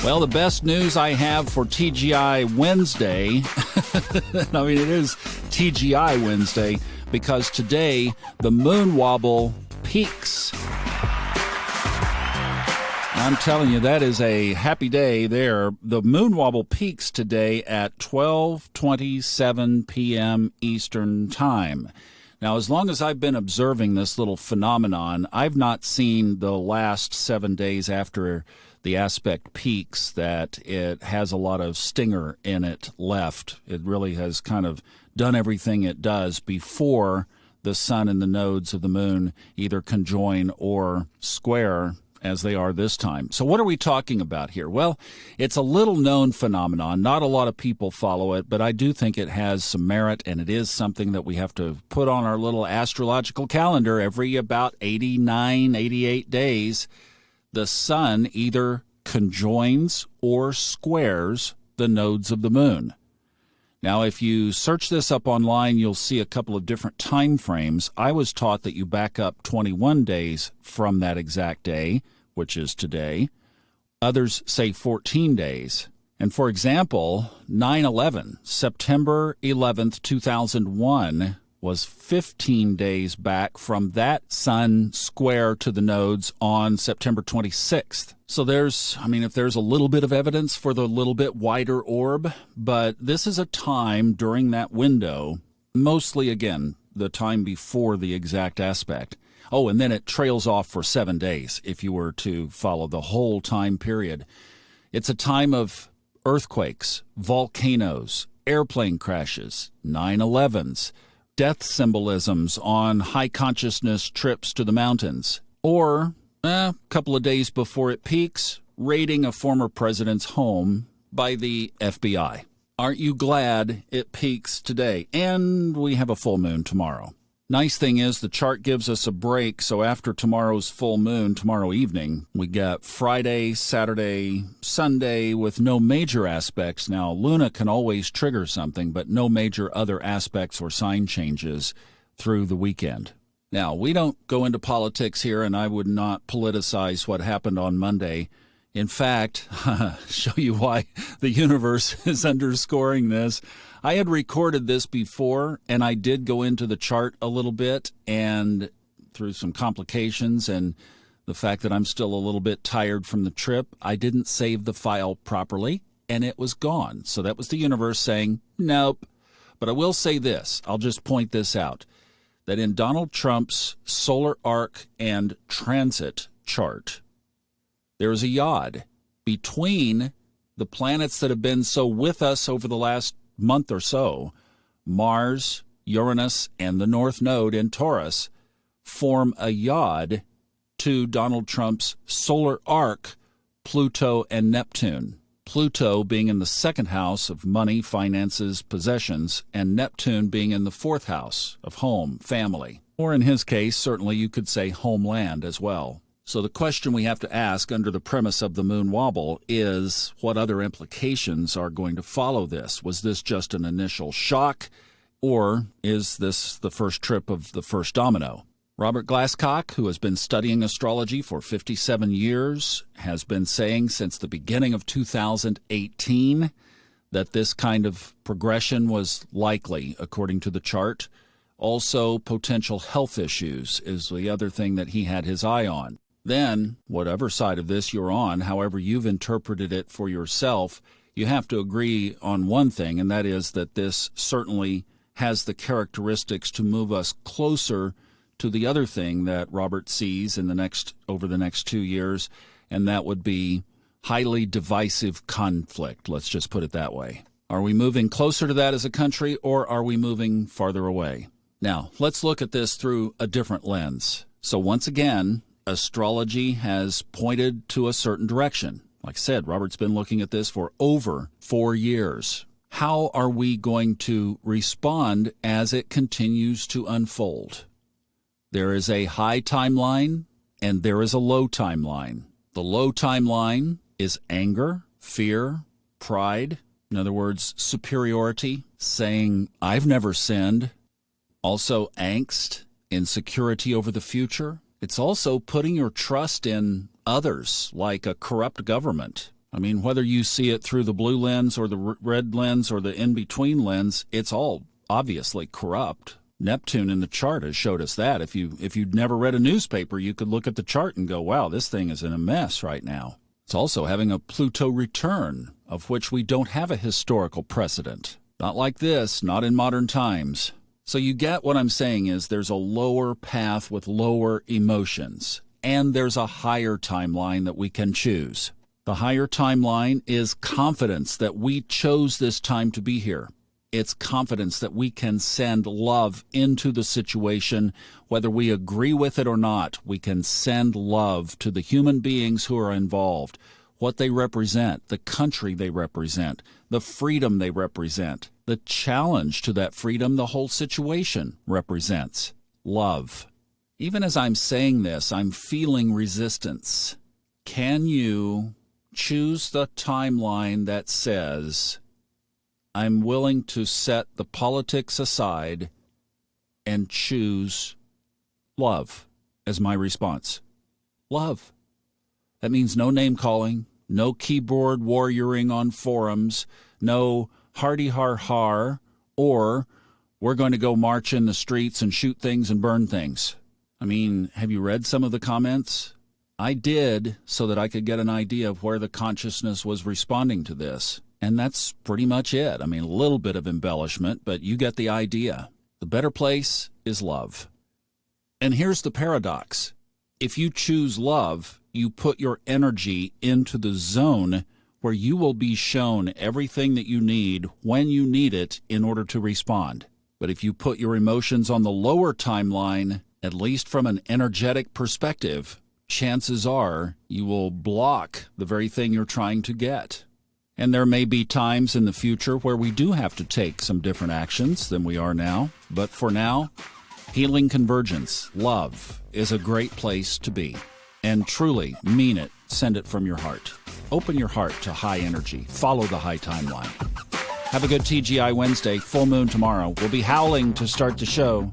Well, the best news I have for TGI Wednesday, I mean, it is TGI Wednesday, because today the moon wobble peaks. I'm telling you, that is a happy day there. The moon wobble peaks today at 12:27 p.m. Eastern Time. Now, as long as I've been observing this little phenomenon, I've not seen the last 7 days after the aspect peaks that it has a lot of stinger in it left. It really has kind of done everything it does before the sun and the nodes of the moon either conjoin or square as they are this time. So what are we talking about here? Well, it's a little known phenomenon. Not a lot of people follow it, but I do think it has some merit, and it is something that we have to put on our little astrological calendar every about 89, 88 days. The sun either conjoins or squares the nodes of the moon. Now, if you search this up online, you'll see a couple of different time frames. I was taught that you back up 21 days from that exact day, which is today. Others say 14 days. And for example, 9/11, September 11th, 2001, was 15 days back from that sun square to the nodes on September 26th. So if there's a little bit of evidence for the little bit wider orb, but this is a time during that window, mostly, again, the time before the exact aspect. Oh, and then it trails off for 7 days if you were to follow the whole time period. It's a time of earthquakes, volcanoes, airplane crashes, 9/11s, death symbolisms on high consciousness trips to the mountains, or a couple of days before it peaks, raiding a former president's home by the FBI. Aren't you glad it peaks today? And we have a full moon tomorrow. Nice thing is the chart gives us a break, so after tomorrow's full moon, tomorrow evening, we got Friday, Saturday, Sunday with no major aspects. Now, Luna can always trigger something, but no major other aspects or sign changes through the weekend. Now, we don't go into politics here, and I would not politicize what happened on Monday. In fact, show you why the universe is underscoring this. I had recorded this before, and I did go into the chart a little bit, and through some complications and the fact that I'm still a little bit tired from the trip, I didn't save the file properly, and it was gone. So that was the universe saying, nope. But I will say this, I'll just point this out, that in Donald Trump's solar arc and transit chart, there is a yod between the planets that have been so with us over the last month or so. Mars, Uranus, and the North Node in Taurus form a yod to Donald Trump's solar arc, Pluto and Neptune. Pluto being in the second house of money, finances, possessions, and Neptune being in the fourth house of home, family. Or in his case, certainly you could say homeland as well. So the question we have to ask under the premise of the moon wobble is, what other implications are going to follow this? Was this just an initial shock, or is this the first trip of the first domino? Robert Glasscock, who has been studying astrology for 57 years, has been saying since the beginning of 2018 that this kind of progression was likely, according to the chart. Also, potential health issues is the other thing that he had his eye on. Then, whatever side of this you're on, however you've interpreted it for yourself, you have to agree on one thing, and that is that this certainly has the characteristics to move us closer to the other thing that Robert sees over the next 2 years, and that would be highly divisive conflict. Let's just put it that way. Are we moving closer to that as a country, or are we moving farther away? Now, let's look at this through a different lens. So once again, astrology has pointed to a certain direction. Like I said, Robert's been looking at this for over 4 years. How are we going to respond as it continues to unfold? There is a high timeline and there is a low timeline. The low timeline is anger, fear, pride. In other words, superiority, saying, I've never sinned. Also angst, insecurity over the future. It's also putting your trust in others, like a corrupt government I mean, whether you see it through the blue lens or the red lens or the in-between lens, it's all obviously corrupt. Neptune in the chart has showed us that. If you'd never read a newspaper, you could look at the chart and go, wow, this thing is in a mess right now. It's also having a Pluto return, of which we don't have a historical precedent. Not like this, not in modern times. So you get what I'm saying is there's a lower path with lower emotions, and there's a higher timeline that we can choose. The higher timeline is confidence that we chose this time to be here. It's confidence that we can send love into the situation, whether we agree with it or not. We can send love to the human beings who are involved, what they represent, the country they represent, the freedom they represent, the challenge to that freedom the whole situation represents. Love. Even as I'm saying this, I'm feeling resistance. Can you choose the timeline that says, I'm willing to set the politics aside and choose love as my response? Love. That means no name calling, no keyboard warrioring on forums, no hardy har har, or we're going to go march in the streets and shoot things and burn things. I mean, have you read some of the comments? I did, so that I could get an idea of where the consciousness was responding to this. And that's pretty much it. I mean, a little bit of embellishment, but you get the idea. The better place is love. And here's the paradox. If you choose love, you put your energy into the zone where you will be shown everything that you need when you need it in order to respond. But if you put your emotions on the lower timeline, at least from an energetic perspective, chances are you will block the very thing you're trying to get. And there may be times in the future where we do have to take some different actions than we are now. But for now, healing convergence, love, is a great place to be. And truly, mean it. Send it from your heart. Open your heart to high energy. Follow the high timeline. Have a good TGI Wednesday. Full moon tomorrow. We'll be howling to start the show.